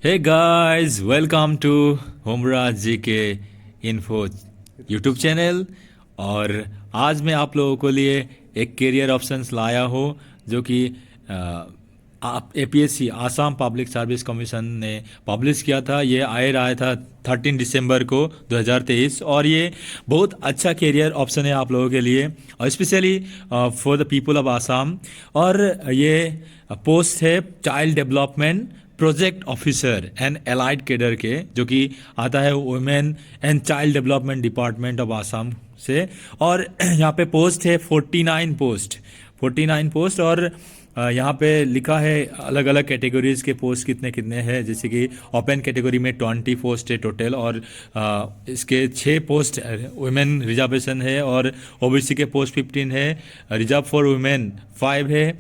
Hey guys, welcome to होमराज जी के info YouTube channel. और आज मैं आप लोगों को लिए एक करियर ऑप्शंस लाया हूँ जो कि आप APSC Assam public service commission ने पब्लिश किया था। ये आया था 13 दिसंबर को 2023 और ये बहुत अच्छा करियर ऑप्शन है आप लोगों के लिए और specially for the people of Assam. और ये पोस्ट है child development project officer and allied cadre के, जो कि आता है women and child development department of Assam से। और यहाँ पे पोस्ट है 49 पोस्ट। और यहाँ पे लिखा है अलग अलग कैटेगरीज के पोस्ट कितने कितने हैं, जैसे कि ओपन कैटेगरी में 20 पोस्ट है टोटल और इसके 6 पोस्ट वुमेन रिजर्वेशन है और ओबीसी के पोस्ट 15 है, रिजर्व फॉर वुमेन 5 है,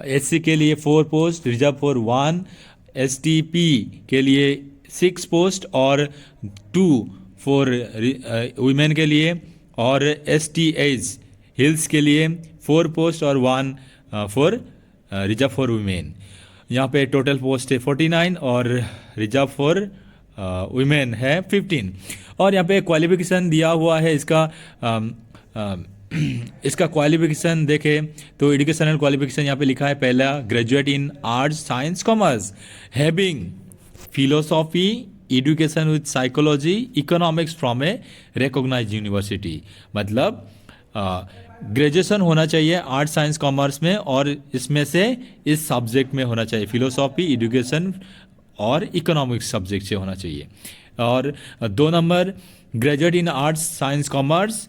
एससी के लिए 4 पोस्ट, रिजर्व फॉर 1, एसटीपी के लिए 6 पोस्ट और 2 फॉर वुमेन के लिए, और एसटीएच हिल्स के लिए 4 पोस्ट और 1 फॉर रिजर्व फॉर वुमेन। यहाँ पे टोटल पोस्ट है 49 और रिजर्व फॉर वुमेन है 15। और यहाँ पे क्वालिफिकेशन दिया हुआ है इसका क्वालिफिकेशन देखें तो एजुकेशनल क्वालिफिकेशन यहाँ पे लिखा है पहला graduate in arts science commerce having philosophy education with psychology economics from a recognised university. मतलब ग्रेजुएशन होना चाहिए आर्ट्स साइंस कॉमर्स में और इसमें से इस सब्जेक्ट में होना चाहिए, फिलोसॉफी एजुकेशन और इकोनॉमिक्स सब्जेक्ट से होना चाहिए। और 2 number graduate in arts science commerce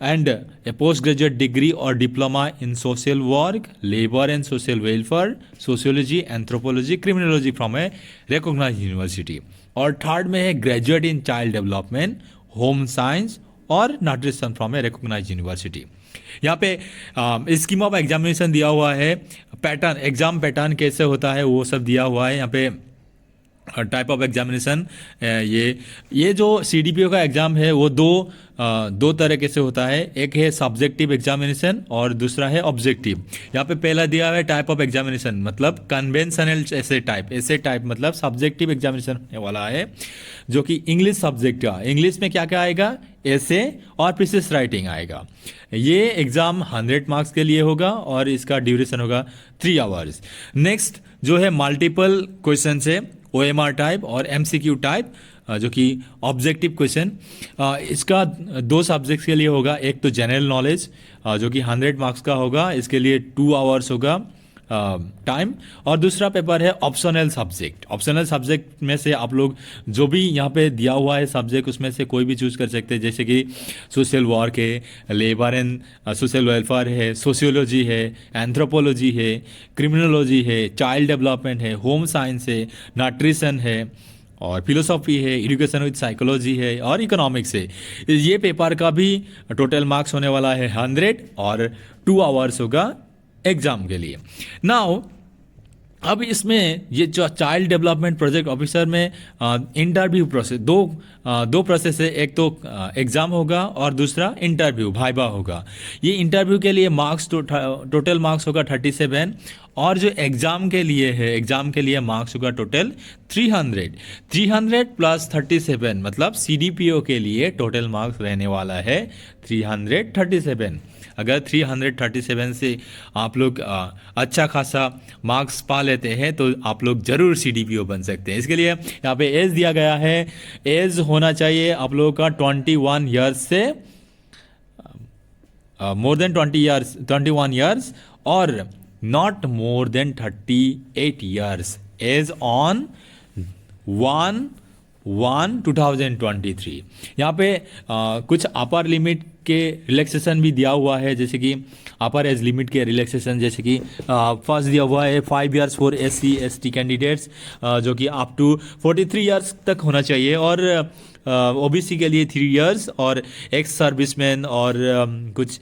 and a postgraduate degree or diploma in social work, labor and social welfare, sociology, anthropology, criminology from a recognized university। और third में है graduate in child development, home science और nutrition from a recognised university. यहाँ पे scheme of examination दिया हुआ है, pattern exam pattern कैसे होता है वो सब दिया हुआ है। यहाँ पे टाइप ऑफ एग्जामिनेशन, ये जो सीडीपीओ का एग्ज़ाम है वो दो तरीके से होता है, एक है सब्जेक्टिव एग्जामिनेशन और दूसरा है ऑब्जेक्टिव। यहाँ पे पहला दिया हुआ है टाइप ऑफ एग्जामिनेशन मतलब कन्वेंशनल ऐसे टाइप मतलब सब्जेक्टिव एग्जामिनेशन होने वाला है जो कि इंग्लिश सब्जेक्ट का, इंग्लिश में क्या क्या आएगा, ऐसे और पीसेस राइटिंग आएगा। ये एग्ज़ाम 100 मार्क्स के लिए होगा और इसका ड्यूरेशन होगा 3 आवर्स। नेक्स्ट जो है मल्टीपल क्वेश्चन है, OMR टाइप और MCQ टाइप जो कि ऑब्जेक्टिव क्वेश्चन। इसका 2 सब्जेक्ट्स के लिए होगा, एक तो जनरल नॉलेज जो कि 100 मार्क्स का होगा, इसके लिए 2 आवर्स होगा टाइम। और दूसरा पेपर है ऑप्शनल सब्जेक्ट में से आप लोग जो भी यहाँ पे दिया हुआ है सब्जेक्ट उसमें से कोई भी चूज कर सकते हैं, जैसे कि सोशल वर्क है, लेबर एंड सोशल वेलफेयर है, सोशियोलॉजी है, एंथ्रोपोलॉजी है, क्रिमिनोलॉजी है, चाइल्ड डेवलपमेंट है, होम साइंस है, न्यूट्रिशन है और फिलोसॉफी है, एजुकेशन विद साइकोलॉजी है और इकोनॉमिक्स है। ये पेपर का भी टोटल मार्क्स होने वाला है 100 और 2 आवर्स होगा एग्जाम के लिए। नाउ अब इसमें ये जो चाइल्ड डेवलपमेंट प्रोजेक्ट ऑफिसर में इंटरव्यू प्रोसेस दो प्रोसेस है, एक तो एग्ज़ाम होगा और दूसरा इंटरव्यू भाइबा होगा। ये इंटरव्यू के लिए मार्क्स टोटल मार्क्स होगा 37 और जो एग्ज़ाम के लिए मार्क्स होगा टोटल 300 प्लस 37 मतलब CDPO के लिए टोटल मार्क्स रहने वाला है 337। अगर 337 से आप लोग अच्छा खासा मार्क्स पा लेते हैं तो आप लोग ज़रूर CDPO बन सकते हैं। इसके लिए यहाँ पे एज दिया गया है, एज होना चाहिए आप लोगों का 21 ईयर्स से मोर देन 21 ईयर्स और not more than 38 years age on 1/1/2023। यहाँ पे कुछ अपर लिमिट के रिलैक्सेशन भी दिया हुआ है, जैसे कि अपर एज लिमिट के रिलैक्सेशन, जैसे कि फर्स्ट दिया हुआ है 5 इयर्स फॉर SC/ST कैंडिडेट्स जो कि अप टू 43 इयर्स तक होना चाहिए, और OBC के लिए 3 इयर्स और एक्स सर्विसमैन और कुछ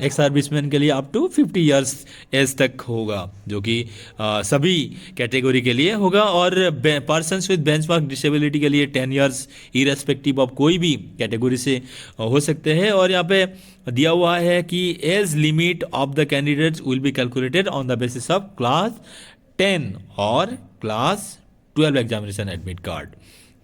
एक्स सर्विसमैन के लिए अप टू 50 इयर्स एज तक होगा, जो कि सभी कैटेगरी के लिए होगा। और पर्सन्स विद बेंचमार्क डिसेबिलिटी के लिए 10 इयर्स इरेस्पेक्टिव ऑफ कोई भी कैटेगरी से हो सकते हैं। और यहाँ पे दिया हुआ है कि age limit of the candidates will be calculated on the basis of class 10 और क्लास 12 एग्जामिनेशन एडमिट कार्ड,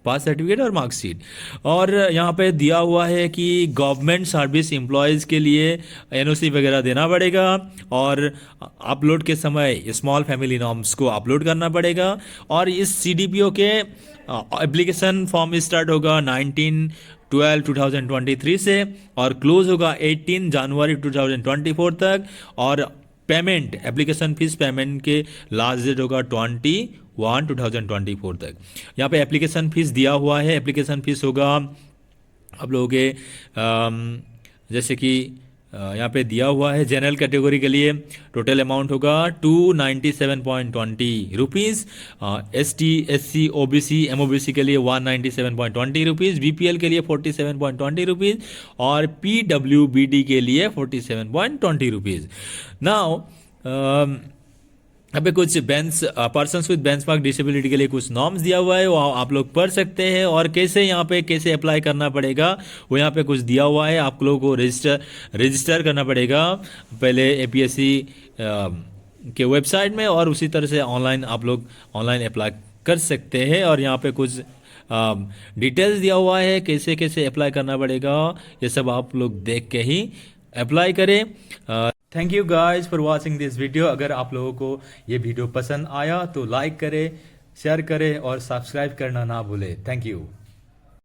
पास सर्टिफिकेट और मार्कशीट। और यहाँ पे दिया हुआ है कि गवर्नमेंट सर्विस एम्प्लॉयज़ के लिए एनओसी वगैरह देना पड़ेगा, और अपलोड के समय स्मॉल फैमिली नॉर्म्स को अपलोड करना पड़ेगा। और इस CDPO के एप्लीकेशन फॉर्म स्टार्ट होगा 19/12/2023 से और क्लोज होगा 18 जनवरी 2024 तक। और पेमेंट, एप्लीकेशन फीस पेमेंट के लास्ट डेट होगा 21/1/2024 तक। यहाँ पे एप्लीकेशन फीस दिया हुआ है। एप्लीकेशन फीस होगा आप लोगों के जैसे कि यहाँ पे दिया हुआ है जनरल कैटेगरी के लिए टोटल अमाउंट होगा 297.20 rupees, ST SC OBC MOBC के लिए 197.20 रुपीज़, BPL के लिए 47.20 रुपीज़ और PWBD के लिए 47.20 रुपीज़। नाउ यहाँ पे कुछ पर्सन्स विद बेंचमार्क डिसेबिलिटी के लिए कुछ नॉर्म्स दिया हुआ है, वो आप लोग पढ़ सकते हैं। और कैसे यहाँ पे कैसे अप्लाई करना पड़ेगा वो यहाँ पे कुछ दिया हुआ है। आप लोगों को रजिस्टर करना पड़ेगा पहले APSC के वेबसाइट में, और उसी तरह से ऑनलाइन आप लोग ऑनलाइन अप्लाई कर सकते हैं। और यहाँ पे कुछ डिटेल्स दिया हुआ है कैसे कैसे अप्लाई करना पड़ेगा, ये सब आप लोग देख के ही अप्लाई करें। Thank you guys for watching this video. अगर आप लोगों को ये वीडियो पसंद आया तो लाइक करें, शेयर करें और सब्सक्राइब करना ना भूलें। Thank you.